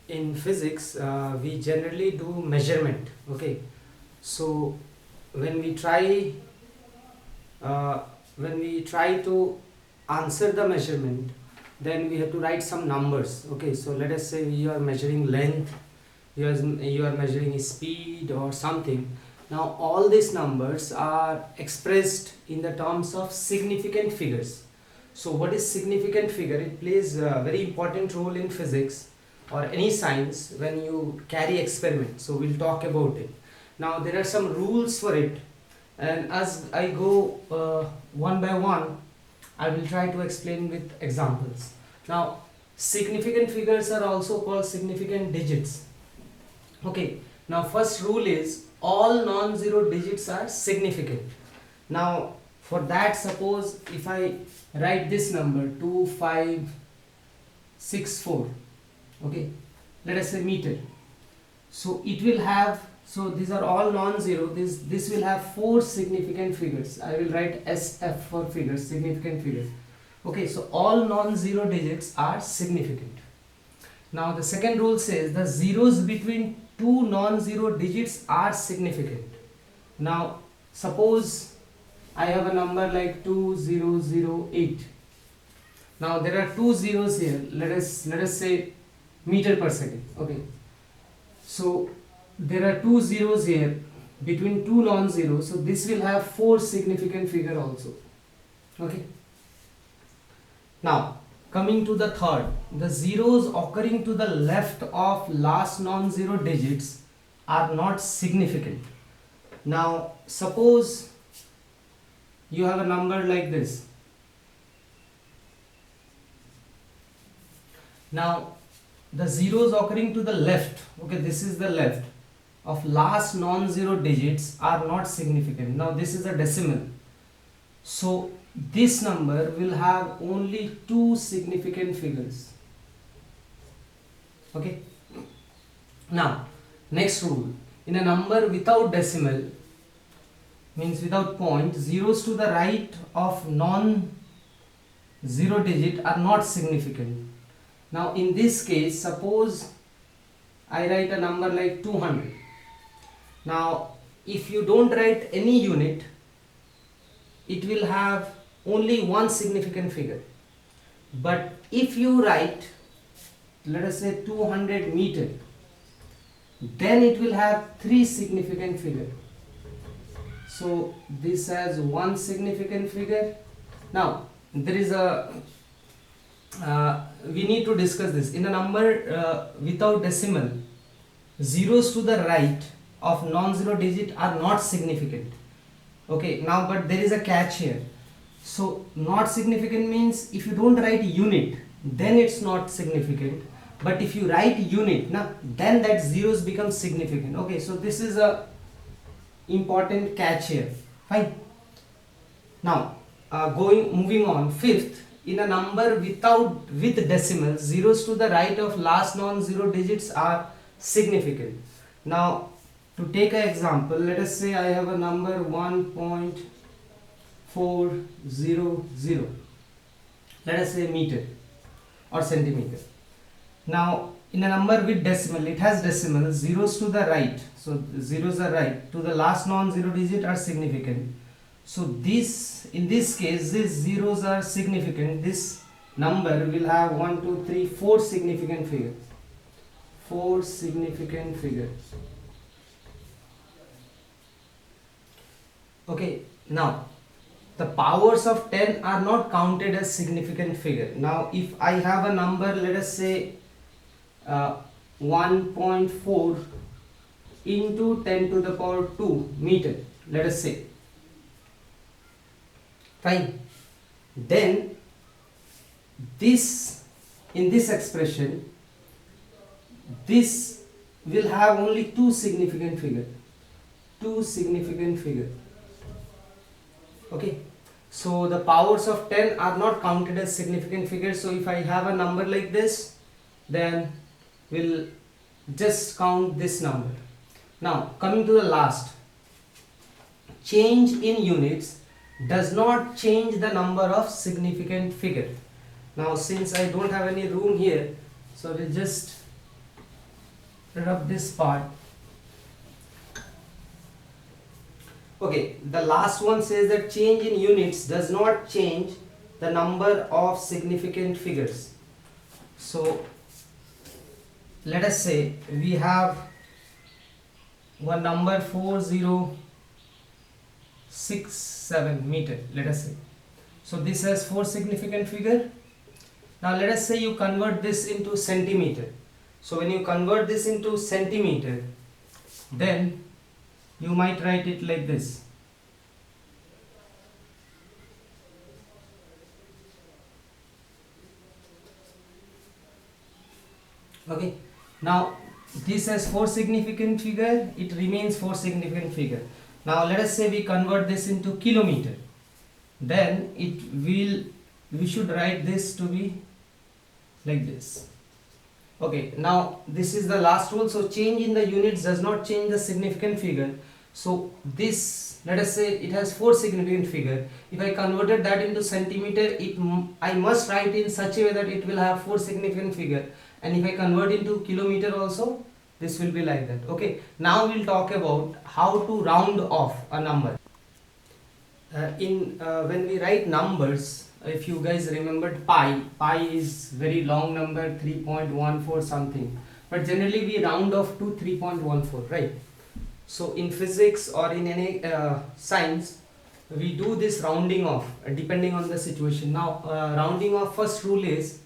in physics we generally do measurement. Okay, so when we try uh, when we try to answer the measurement, then we have to write some numbers. Okay, so let us say you are measuring length, you are measuring speed or something. Now all these numbers are expressed in the terms of significant figures. So what is significant figure? It plays a very important role in physics or any science when you carry experiment. So we'll talk about it. Now there are some rules for it, and as I go one by one, I will try to explain with examples. Now significant figures are also called significant digits. Okay, now first rule is all non-zero digits are significant. Now for that, suppose if I write this number 2564, okay, let us say meter. So it will have, so these are all non-zero, this will have four significant figures. I will write SF for figures, significant figures. Okay, so all non-zero digits are significant. Now the second rule says the zeros between two non-zero digits are significant. Now suppose I have a number like 2008. Now there are two zeros here. Let us say meter per second. Okay, so there are two zeros here between two non-zeros, so this will have four significant figure also. Okay, now coming to the third, the zeros occurring to the left of last non-zero digits are not significant. Now suppose you have a number like this. Now the zeros occurring to the left, okay, this is the left of last non-zero digits are not significant. Now this is a decimal, so this number will have only two significant figures. Okay, now next rule, in a number without decimal, means without point, zeros to the right of non-zero digit are not significant. Now in this case, suppose I write a number like 200. Now if you don't write any unit, it will have only one significant figure. But if you write, let us say 200 meter, then it will have three significant figure. So this has one significant figure. Now there is a we need to discuss this. In a number without decimal, zeros to the right of non-zero digit are not significant. Okay, now but there is a catch here. So not significant means if you don't write unit, then it's not significant. But if you write unit, now then that zeros become significant. Okay, so this is a important catch here. Fine. Now moving on, fifth, in a number with decimal, zeros to the right of last non-zero digits are significant. Now to take an example, let us say I have a number 1.400, let us say meter or centimeter. Now in a number with decimal, it has decimal, zeros to the right, so zeros are right, to the last non-zero digit are significant. So this, in this case, these zeros are significant. This number will have 1, 2, 3, 4 significant figures. 4 significant figures. Okay, now the powers of 10 are not counted as significant figure. Now if I have a number, let us say 1.4 into 10 to the power 2 meter, let us say. Fine. Then this, in this expression, this will have only two significant figure. Two significant figure. Okay. So the powers of 10 are not counted as significant figures. So if I have a number like this, then we'll just count this number. Now coming to the last, change in units does not change the number of significant figure. Now since I don't have any room here, so we'll just rub this part. Okay, the last one says that change in units does not change the number of significant figures. So let us say we have one number 4067 meter, let us say. So this has 4 significant figure. Now let us say you convert this into centimeter. So when you convert this into centimeter, then you might write it like this. Okay, now this has 4 significant figure, it remains 4 significant figure. Now let us say we convert this into kilometer, then we should write this to be like this. Okay, now this is the last rule. So change in the units does not change the significant figure. So this, let us say it has 4 significant figure. If I converted that into centimeter, I must write in such a way that it will have 4 significant figure. And if I convert into kilometer also, this will be like that. Okay, now we'll talk about how to round off a number. When we write numbers, if you guys remembered pi is very long number, 3.14 something, but generally we round off to 3.14, right? So in physics or in any science, we do this rounding off depending on the situation. Now rounding off, first rule is,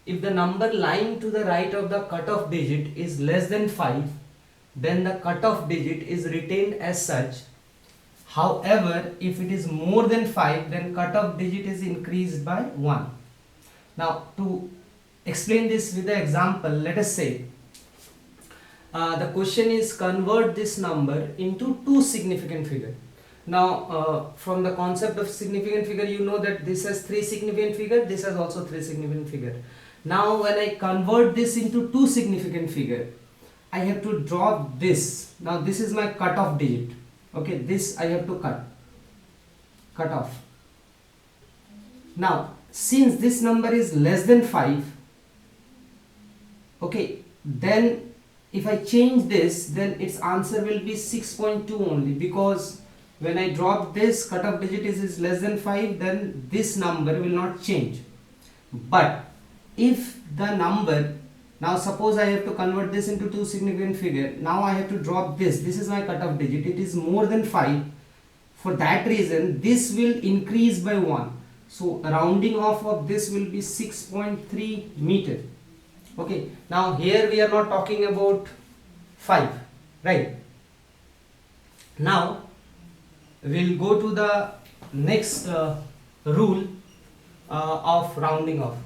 if the number lying to the right of the cutoff digit is less than 5, then the cutoff digit is retained as such. However, if it is more than 5, then cutoff digit is increased by 1. Now to explain this with an example, let us say the question is convert this number into 2 significant figure. Now from the concept of significant figure, you know that this has 3 significant figure, this has also 3 significant figure. Now when I convert this into 2 significant figure, I have to draw this. Now this is my cutoff digit. Okay, this I have to cut off. Now since this number is less than 5, okay, then if I change this, then its answer will be 6.2 only, because when I drop this cutoff digit is less than 5, then this number will not change. But if the number, now suppose I have to convert this into 2 significant figure, now I have to drop this is my cutoff digit, it is more than 5. For that reason this will increase by 1. So rounding off of this will be 6.3 meter. Okay, now here we are not talking about 5, right? Now we'll go to the next rule of rounding off.